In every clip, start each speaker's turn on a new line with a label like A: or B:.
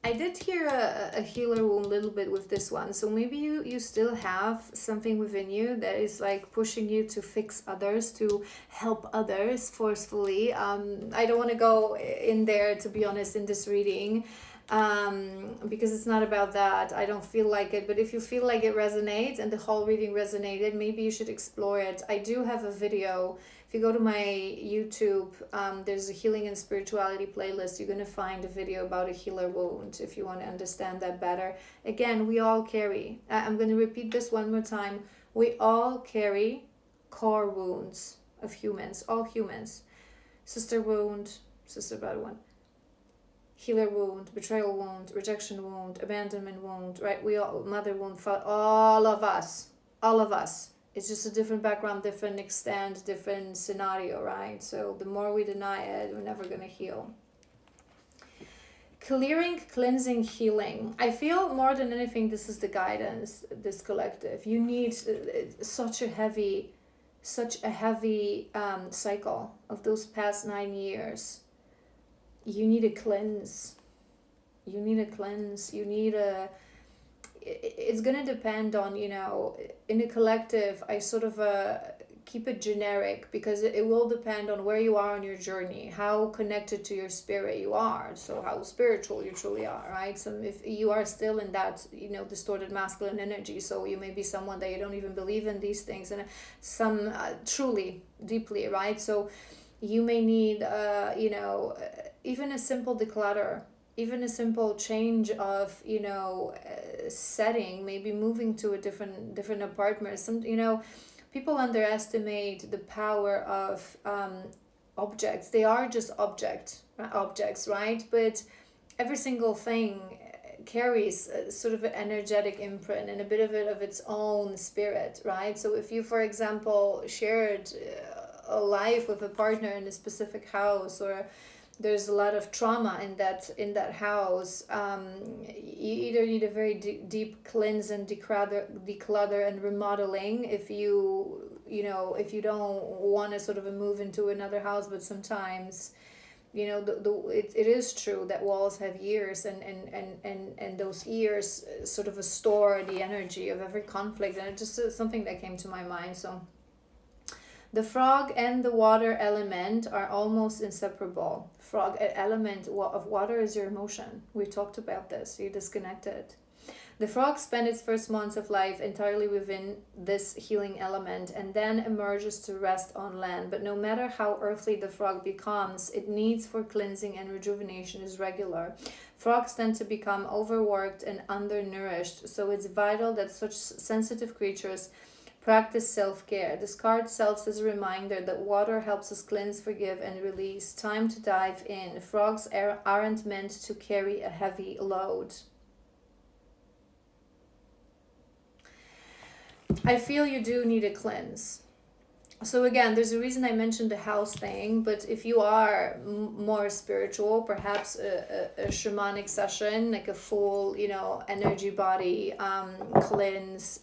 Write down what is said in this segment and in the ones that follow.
A: I did hear a healer wound a little bit with this one. So maybe you still have something within you that is like pushing you to fix others, to help others forcefully. I don't want to go in there, to be honest, in this reading, because it's not about that. I don't feel like it. But if you feel like it resonates and the whole reading resonated, maybe you should explore it. I do have a video. If you go to my YouTube, there's a healing and spirituality playlist. You're going to find a video about a healer wound if you want to understand that better. Again, we all carry, I'm going to repeat this one more time. We all carry core wounds of humans, all humans. Sister wound, sister blood wound, healer wound, betrayal wound, rejection wound, abandonment wound, right? We all, mother wound, all of us, all of us. It's just a different background, different extent, different scenario, right? So the more we deny it, we're never going to heal. Clearing, cleansing, healing. I feel more than anything, this is the guidance, this collective. You need such a heavy cycle of those past 9 years. You need a cleanse. You need a cleanse. You need a... It's going to depend on, in a collective, I sort of keep it generic because it will depend on where you are on your journey, how connected to your spirit you are, so how spiritual you truly are, right? So if you are still in that, distorted masculine energy, so you may be someone that you don't even believe in these things, and some truly, deeply, right? So you may need, even a simple declutter, even a simple change of setting, maybe moving to a different apartment. People underestimate the power of objects. They are just objects, right? But every single thing carries a sort of an energetic imprint and a bit of it of its own spirit, right? So if you, for example, shared a life with a partner in a specific house, or there's a lot of trauma in that house, you either need a very deep cleanse and declutter and remodeling if if you don't want to sort of move into another house. But sometimes it is true that walls have ears, and those ears sort of store the energy of every conflict. And it just is something that came to my mind. So the frog and the water element are almost inseparable. Frog element of water is your emotion. We talked about this. You're disconnected. The frog spent its first months of life entirely within this healing element and then emerges to rest on land. But no matter how earthly the frog becomes, its needs for cleansing and rejuvenation is regular. Frogs tend to become overworked and undernourished, so it's vital that such sensitive creatures practice self-care. This card serves as a reminder that water helps us cleanse, forgive, and release. Time to dive in. Frogs aren't meant to carry a heavy load. I feel you do need a cleanse. So again, there's a reason I mentioned the house thing, but if you are more spiritual, perhaps a shamanic session, like a full, energy body cleanse,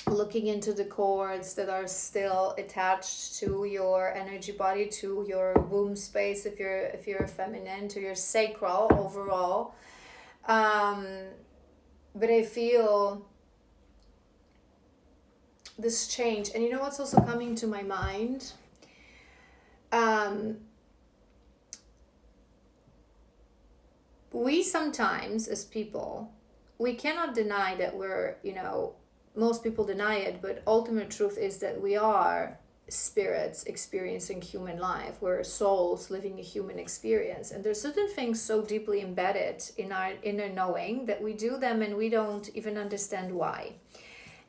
A: looking into the cords that are still attached to your energy body, to your womb space if you're feminine, to your sacral overall. But I feel this change. And what's also coming to my mind? We sometimes, as people, we cannot deny that we're, most people deny it, but ultimate truth is that we are spirits experiencing human life. We're souls living a human experience. And there's certain things so deeply embedded in our inner knowing that we do them and we don't even understand why.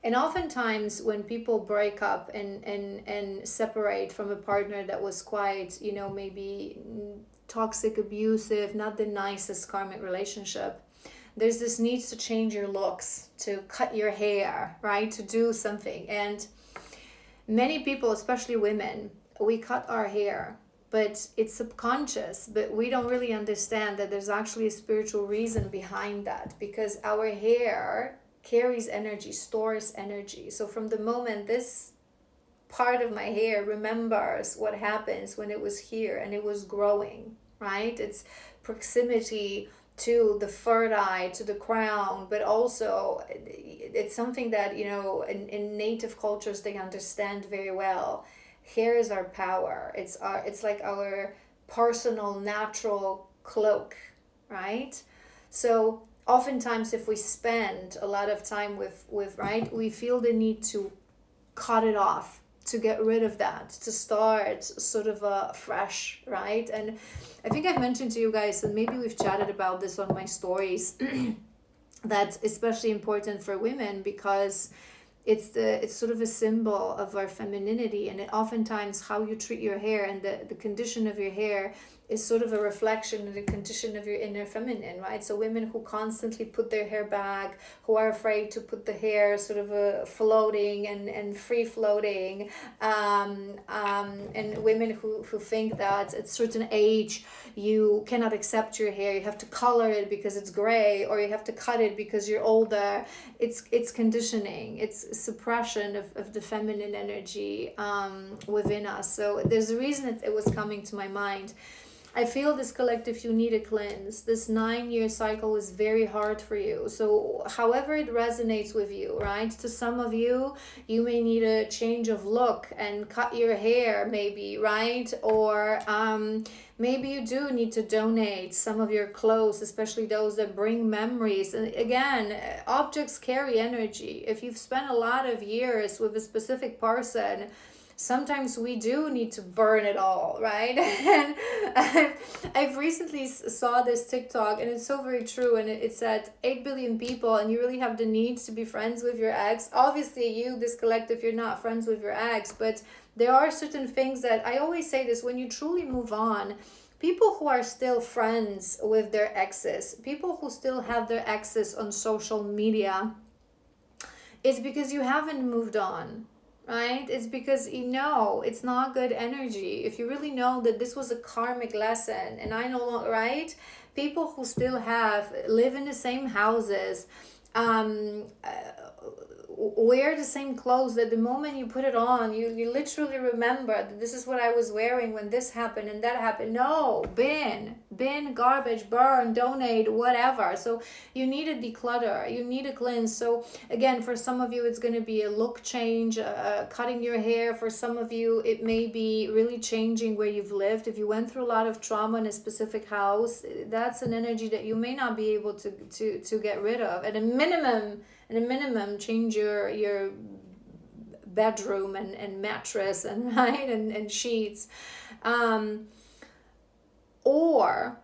A: And oftentimes when people break up and separate from a partner that was quite, maybe toxic, abusive, not the nicest karmic relationship, there's this need to change your looks, to cut your hair, right? To do something. And many people, especially women, we cut our hair, but it's subconscious, but we don't really understand that there's actually a spiritual reason behind that, because our hair carries energy, stores energy. So from the moment this part of my hair remembers what happens when it was here and it was growing, right? It's proximity to the third eye, to the crown, but also it's something that, in native cultures they understand very well. Hair is our power. It's like our personal natural cloak, right? So oftentimes if we spend a lot of time with right, we feel the need to cut it off, to get rid of that, to start sort of fresh, right? And I think I've mentioned to you guys, and maybe we've chatted about this on my stories, that's especially important for women because it's sort of a symbol of our femininity, and oftentimes how you treat your hair and the condition of your hair is sort of a reflection of the condition of your inner feminine, right? So women who constantly put their hair back, who are afraid to put the hair sort of floating and free floating, and women who think that at a certain age you cannot accept your hair, you have to color it because it's gray, or you have to cut it because you're older. It's conditioning, it's suppression of the feminine energy within us. So there's a reason it was coming to my mind. I feel this collective, you need a cleanse. This 9-year cycle is very hard for you. So however it resonates with you, right? To some of you, you may need a change of look and cut your hair maybe, right? Or maybe you do need to donate some of your clothes, especially those that bring memories. And again, objects carry energy. If you've spent a lot of years with a specific person, sometimes we do need to burn it all, right? And I've recently saw this TikTok, and it's so very true, and it said 8 billion people, and you really have the need to be friends with your ex. Obviously you, this collective, you're not friends with your ex, but there are certain things that, I always say this, when you truly move on, people who are still friends with their exes, people who still have their exes on social media, it's because you haven't moved on, right? It's because it's not good energy. If you really know that this was a karmic lesson, and I no longer, right? People who still live in the same houses, wear the same clothes, that the moment you put it on, you literally remember that this is what I was wearing when this happened and that happened. No, bin, garbage, burn, donate, whatever. So you need a declutter, you need a cleanse. So again, for some of you it's going to be a look change, cutting your hair. For some of you it may be really changing where you've lived. If you went through a lot of trauma in a specific house, that's an energy that you may not be able to get rid of. At a minimum, change your bedroom and mattress and right and sheets, or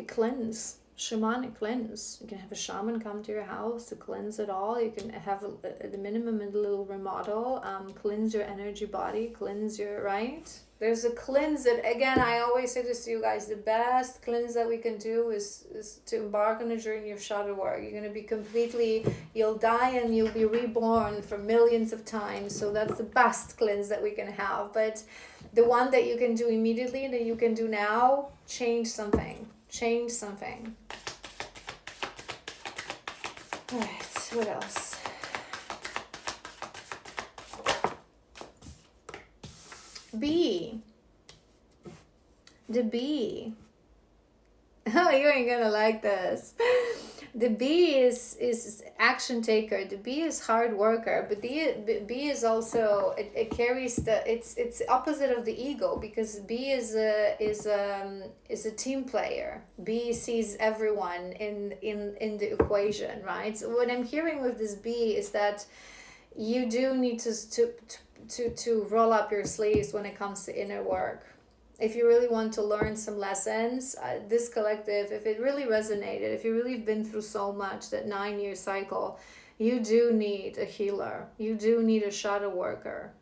A: cleanse, shamanic cleanse. You can have a shaman come to your house to cleanse it all. You can have at the minimum a little remodel, cleanse your energy body, cleanse your, right? There's a cleanse that, again, I always say this to you guys, the best cleanse that we can do is to embark on a journey of shadow work. You're going to be completely, you'll die and you'll be reborn for millions of times. So that's the best cleanse that we can have. But the one that you can do immediately, that you can do now, change something. All right, what else? The bee. Oh, you ain't gonna like this. The bee is action taker. The bee is hard worker, but the bee is also, it carries it's opposite of the ego, because bee is a team player. Bee sees everyone in the equation, right? So what I'm hearing with this bee is that you do need to roll up your sleeves when it comes to inner work. If you really want to learn some lessons, this collective, if it really resonated, if you really have been through so much, that 9-year cycle, you do need a healer. You do need a shadow worker.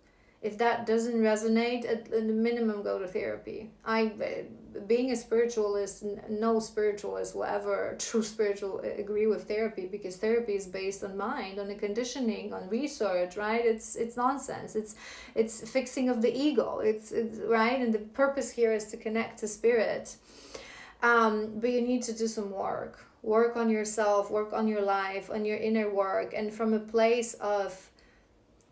A: If that doesn't resonate, at the minimum, go to therapy. Being a spiritualist, no spiritualist will ever, true spiritual, agree with therapy, because therapy is based on mind, on the conditioning, on research, right? It's nonsense. It's fixing of the ego. It's right, and the purpose here is to connect to spirit. But you need to do some work on yourself, work on your life, on your inner work, and from a place of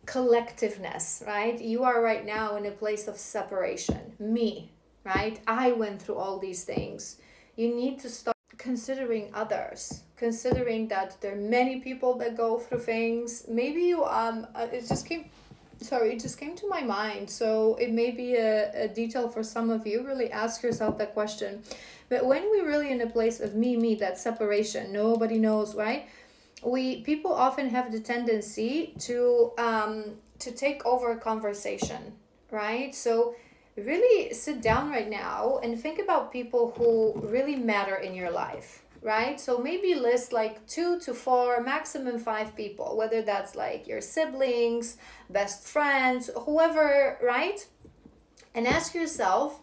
A: collectiveness, right? You are right now in a place of separation. Me, right? I went through all these things. You need to start considering others, considering that there are many people that go through things. Maybe you it just came to my mind, so it may be a detail for some of you. Really ask yourself that question. But when we're really in a place of me, that separation, nobody knows, right? People often have the tendency to take over a conversation, right? So really sit down right now and think about people who really matter in your life, right? So maybe list like 2 to 4, maximum 5 people, whether that's like your siblings, best friends, whoever, right? And ask yourself,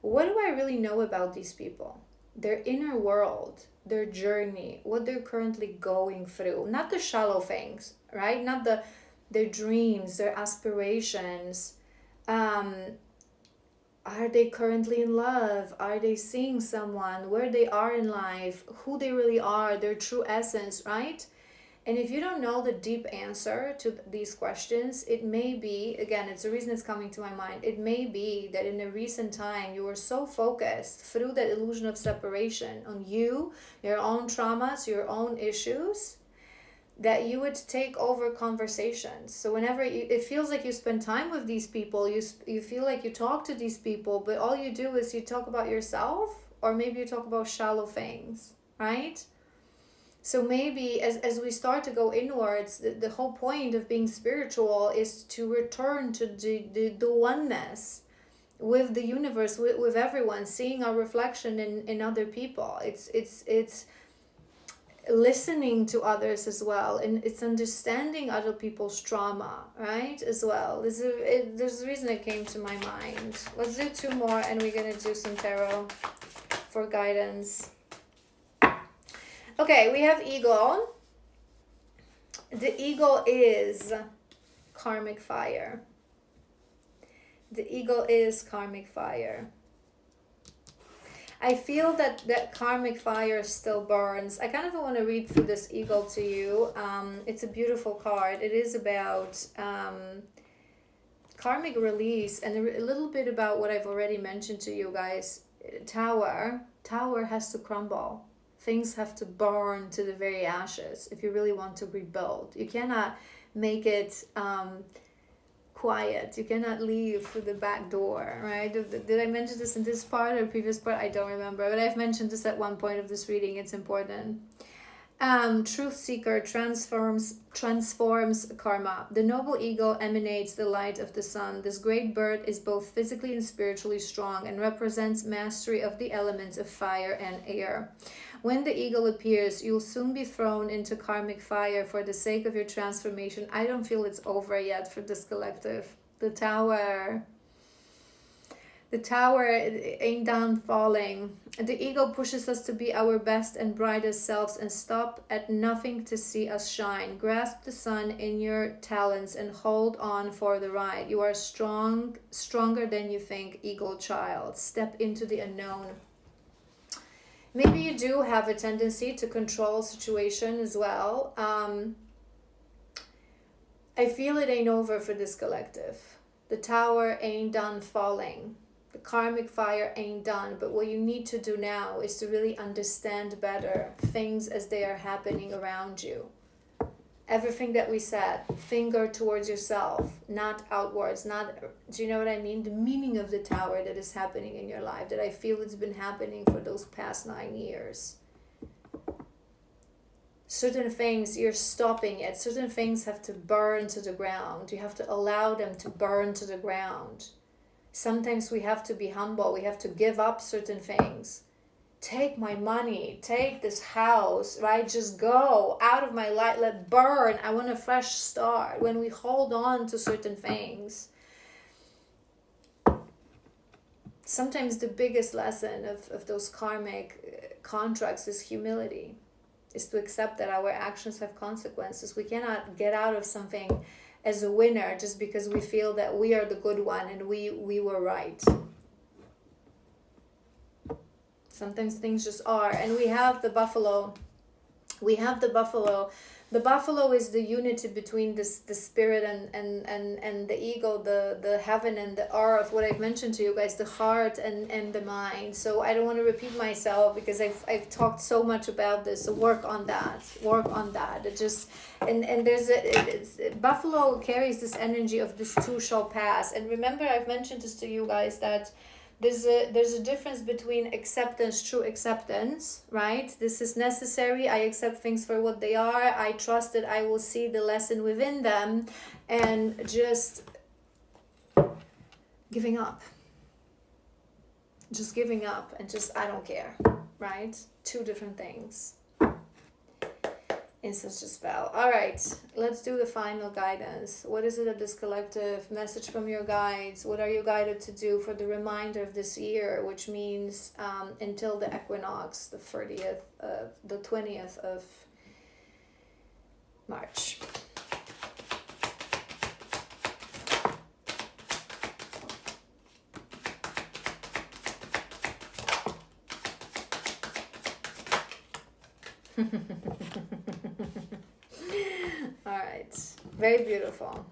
A: what do I really know about these people? Their inner world, their journey, what they're currently going through, not the shallow things, right? Not their dreams, their aspirations. Are they currently in love? Are they seeing someone? Where they are in life? Who they really are? Their true essence, right? And if you don't know the deep answer to these questions, it may be, again, it's the reason it's coming to my mind, it may be that in a recent time you were so focused through that illusion of separation on you, your own traumas, your own issues, that you would take over conversations. So whenever it feels like you spend time with these people, you feel like you talk to these people, but all you do is you talk about yourself, or maybe you talk about shallow things, right? So maybe as we start to go inwards, the whole point of being spiritual is to return to the oneness with the universe, with everyone, seeing our reflection in other people. It's listening to others as well, and it's understanding other people's trauma, right, as well. There's a reason it came to my mind. Let's do 2 more and we're gonna do some tarot for guidance. Okay, we have eagle. The eagle is karmic fire. The eagle is karmic fire. I feel that karmic fire still burns. I kind of want to read through this eagle to you. It's a beautiful card. It is about karmic release, and a little bit about what I've already mentioned to you guys. Tower has to crumble. Things have to burn to the very ashes if you really want to rebuild. You cannot make it quiet. You cannot leave through the back door, right? Did I mention this in this part or previous part? I don't remember, but I've mentioned this at one point of this reading. It's important. Truth seeker transforms karma. The noble eagle emanates the light of the sun. This great bird is both physically and spiritually strong and represents mastery of the elements of fire and air. When the eagle appears, you'll soon be thrown into karmic fire for the sake of your transformation. I don't feel it's over yet for this collective. The tower ain't done falling. The eagle pushes us to be our best and brightest selves and stop at nothing to see us shine. Grasp the sun in your talons and hold on for the ride. You are stronger than you think, eagle child. Step into the unknown. Maybe you do have a tendency to control situation as well. I feel it ain't over for this collective. The tower ain't done falling. The karmic fire ain't done. But what you need to do now is to really understand better things as they are happening around you. Everything that we said, finger towards yourself, not outwards. Do you know what I mean? The meaning of the tower that is happening in your life, that I feel it's been happening for those past 9 years. Certain things, you're stopping it. Certain things have to burn to the ground. You have to allow them to burn to the ground. Sometimes we have to be humble. We have to give up certain things. Take my money, take this house, right? Just go out of my life, let burn. I want a fresh start. When we hold on to certain things, sometimes the biggest lesson of those karmic contracts is humility, is to accept that our actions have consequences. We cannot get out of something as a winner just because we feel that we are the good one and we were right. Sometimes things just are. And we have the buffalo. The buffalo is the unity between this the spirit and the ego, the heaven and the earth, what I've mentioned to you guys, the heart and the mind. So I don't want to repeat myself because I've talked so much about this. So work on that. It just and there's buffalo carries this energy of this too shall pass. And remember, I've mentioned this to you guys that there's a difference between acceptance, true acceptance, right? This is necessary. I accept things for what they are. I trust that I will see the lesson within them, and just giving up. Just giving up and just I don't care, right? Two different things. Instance just fell. All right, let's do the final guidance. What is it of this collective message from your guides? What are you guided to do for the remainder of this year, which means until the equinox, the 20th of March? All right, very beautiful,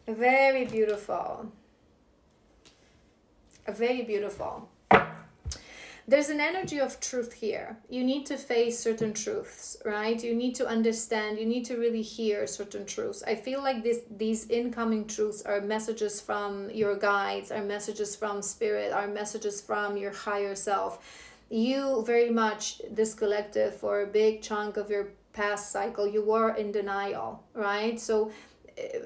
A: very beautiful, very beautiful. There's an energy of truth here. You need to face certain truths, right? You need to understand, you need to really hear certain truths. I feel like these incoming truths are messages from your guides, are messages from spirit, are messages from your higher self. You very much, this collective, for a big chunk of your past cycle, you were in denial, right? So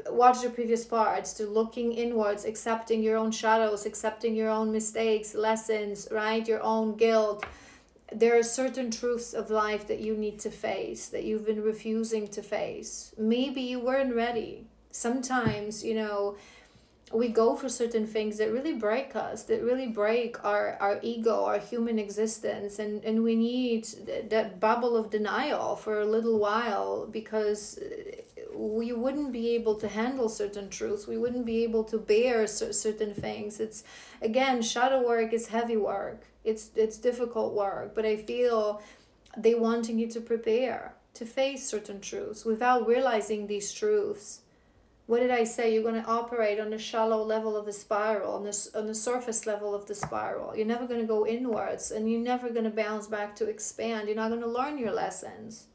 A: watch the previous parts, to looking inwards, accepting your own shadows, accepting your own mistakes, lessons, right? Your own guilt. There are certain truths of life that you need to face, that you've been refusing to face. Maybe you weren't ready. Sometimes, we go for certain things that really break us, that really break our ego, our human existence, and we need that bubble of denial for a little while, because we wouldn't be able to handle certain truths. We wouldn't be able to bear certain things. It's, again, shadow work is heavy work. It's difficult work, but I feel they wanting you to prepare to face certain truths without realizing these truths. What did I say? You're going to operate on the shallow level of the spiral, on the surface level of the spiral. You're never going to go inwards, and you're never going to bounce back to expand. You're not going to learn your lessons.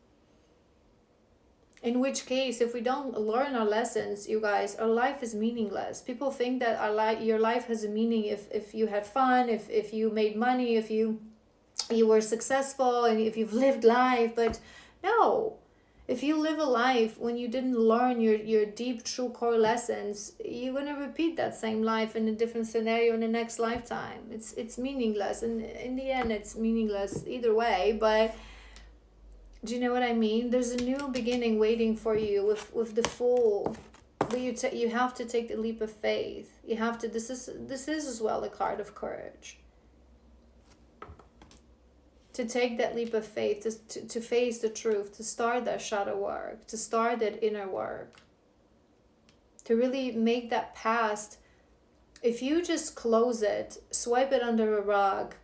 A: In which case, if we don't learn our lessons, you guys, our life is meaningless. People think that your life has a meaning if you had fun, if you made money, if you were successful, and if you've lived life. But no. If you live a life when you didn't learn your deep, true core lessons, you're going to repeat that same life in a different scenario in the next lifetime. It's meaningless. And in the end, it's meaningless either way. But do you know what I mean? There's a new beginning waiting for you with the Fool. But you have to take the leap of faith. You have to. This is as well a card of courage. To take that leap of faith, to face the truth, to start that shadow work, to start that inner work, to really make that past. If you just close it, swipe it under a rug,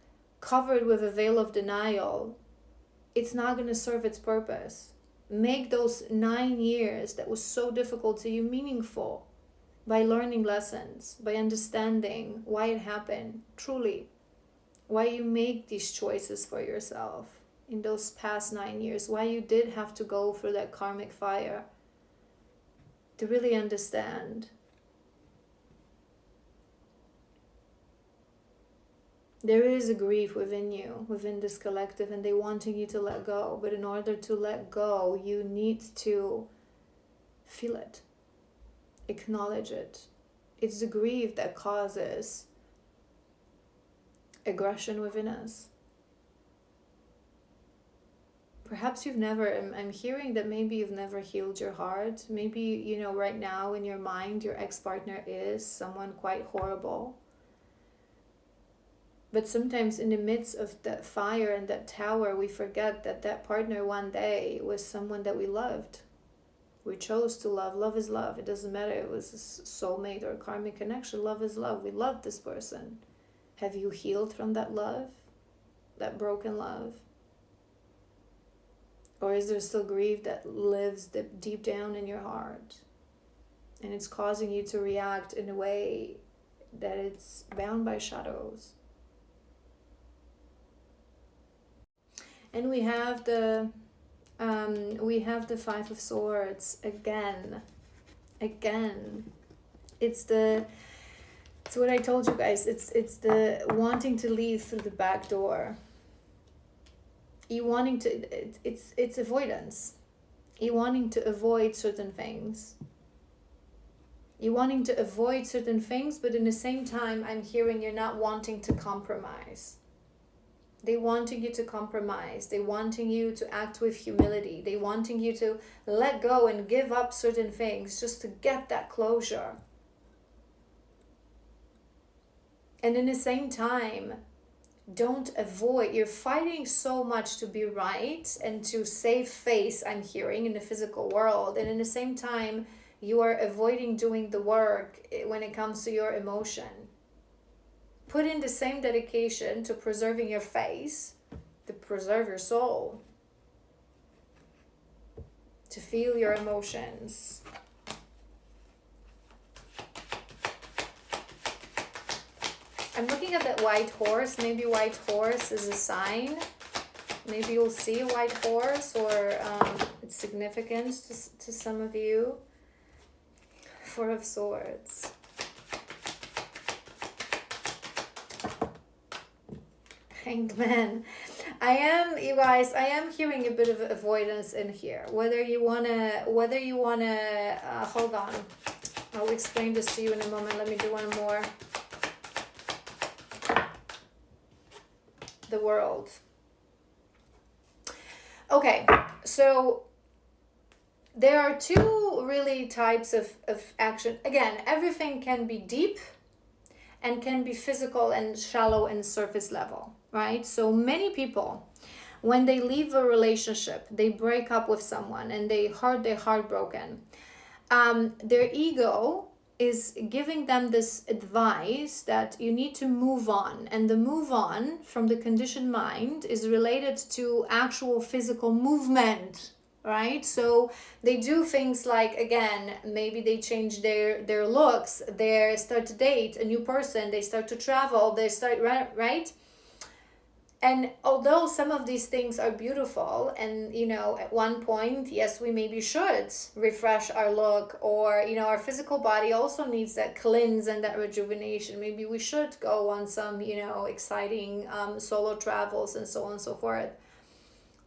A: cover it with a veil of denial, it's not going to serve its purpose. Make those 9 years that was so difficult to you meaningful by learning lessons, by understanding why it happened, truly. Why you make these choices for yourself in those past 9 years, why you did have to go through that karmic fire, to really understand. There is a grief within you, within this collective, and they wanting you to let go. But in order to let go, you need to feel it, acknowledge it. It's the grief that causes aggression within us. Perhaps you've never, I'm hearing that maybe you've never healed your heart. Maybe, right now in your mind, your ex-partner is someone quite horrible. But sometimes in the midst of that fire and that tower, we forget that that partner one day was someone that we loved. We chose to love. Love is love. It doesn't matter if it was a soulmate or a karmic connection. Love is love. We loved this person. Have you healed from that love? That broken love? Or is there still grief that lives deep down in your heart? And it's causing you to react in a way that it's bound by shadows. And we have the Five of Swords again. It's what I told you guys. It's the wanting to leave through the back door. You wanting to, it's avoidance. You wanting to avoid certain things. You wanting to avoid certain things, but in the same time, I'm hearing you're not wanting to compromise. They wanting you to compromise. They wanting you to act with humility. They wanting you to let go and give up certain things just to get that closure. And in the same time, don't avoid. You're fighting so much to be right and to save face, I'm hearing, in the physical world. And in the same time, you are avoiding doing the work when it comes to your emotion. Put in the same dedication to preserving your face, to preserve your soul, to feel your emotions. I'm looking at that white horse. Maybe white horse is a sign. Maybe you'll see a white horse, or its significance to some of you. Four of Swords. Hanged Man. You guys, I am hearing a bit of avoidance in here. Whether you wanna, hold on. I'll explain this to you in a moment. Let me do one more. The World. Okay, so there are two really types of action. Again, everything can be deep and can be physical and shallow and surface level, right? So many people, when they leave a relationship, they break up with someone and they're heartbroken. Their ego is giving them this advice that you need to move on. And the move on from the conditioned mind is related to actual physical movement, right? So they do things like, again, maybe they change their looks, they start to date a new person, they start to travel, they start, right? And although some of these things are beautiful, and, at one point, yes, we maybe should refresh our look, or, our physical body also needs that cleanse and that rejuvenation. Maybe we should go on some, exciting solo travels and so on and so forth.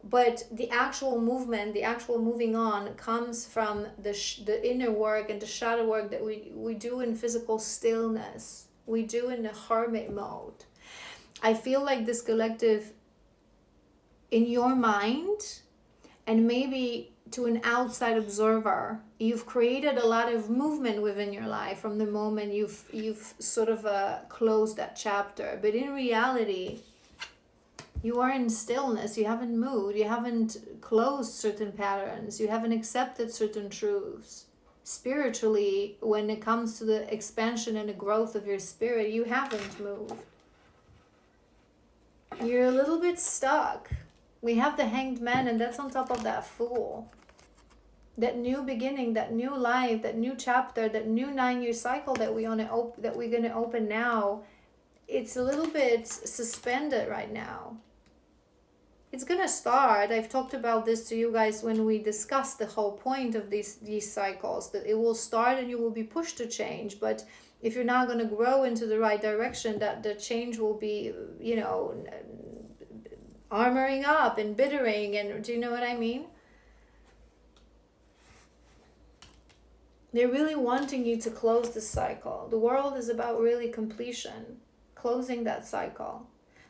A: But the actual movement, the actual moving on comes from the inner work and the shadow work that we do in physical stillness. We do in the hermit mode. I feel like this collective, in your mind, and maybe to an outside observer, you've created a lot of movement within your life from the moment you've sort of closed that chapter. But in reality, you are in stillness. You haven't moved. You haven't closed certain patterns. You haven't accepted certain truths. Spiritually, when it comes to the expansion and the growth of your spirit, you haven't moved. You're a little bit stuck. We have the Hanged Man, and that's on top of that Fool. That new beginning, that new life, that new chapter, that new 9-year cycle that we're gonna open now. It's a little bit suspended right now. It's gonna start. I've talked about this to you guys when we discussed the whole point of these cycles, that it will start and you will be pushed to change. But if you're not going to grow into the right direction, that the change will be, armoring up and bittering. And do you know what I mean? They're really wanting you to close the cycle. The world is about really completion, closing that cycle.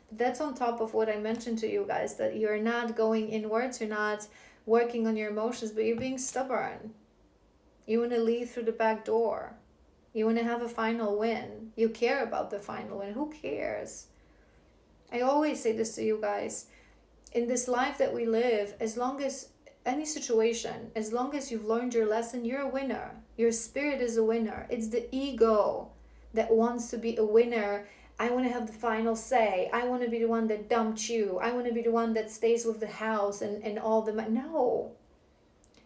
A: But that's on top of what I mentioned to you guys, that you're not going inwards, you're not working on your emotions, but you're being stubborn. You want to leave through the back door. You want to have a final win. You care about the final win. Who cares? I always say this to you guys. In this life that we live, as long as any situation, as long as you've learned your lesson, you're a winner. Your spirit is a winner. It's the ego that wants to be a winner I want to have the final say. I want to be the one that dumped you. I want to be the one that stays with the house and all the money. No.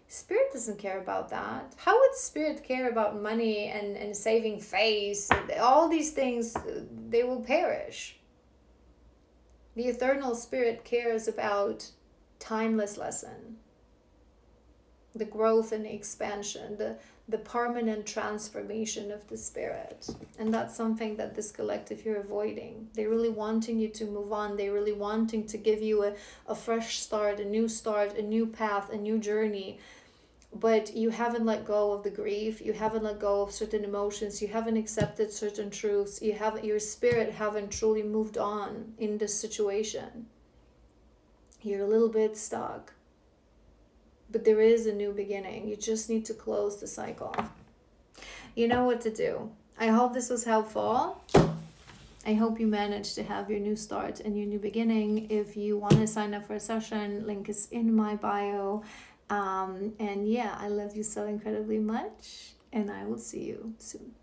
A: Spirit doesn't care about that. How would Spirit care about money and saving face? All these things, they will perish. The eternal Spirit cares about timeless lesson, the growth and the expansion, the permanent transformation of the Spirit. And that's something that this collective you're avoiding. They're really wanting you to move on. They're really wanting to give you a fresh start, a new path, a new journey. But you haven't let go of the grief. You haven't let go of certain emotions. You haven't accepted certain truths. Your spirit haven't truly moved on in this situation. You're a little bit stuck. But there is a new beginning. You just need to close the cycle. You know what to do. I hope this was helpful. I hope you managed to have your new start and your new beginning. If you want to sign up for a session, link is in my bio. And yeah, I love you so incredibly much. And I will see you soon.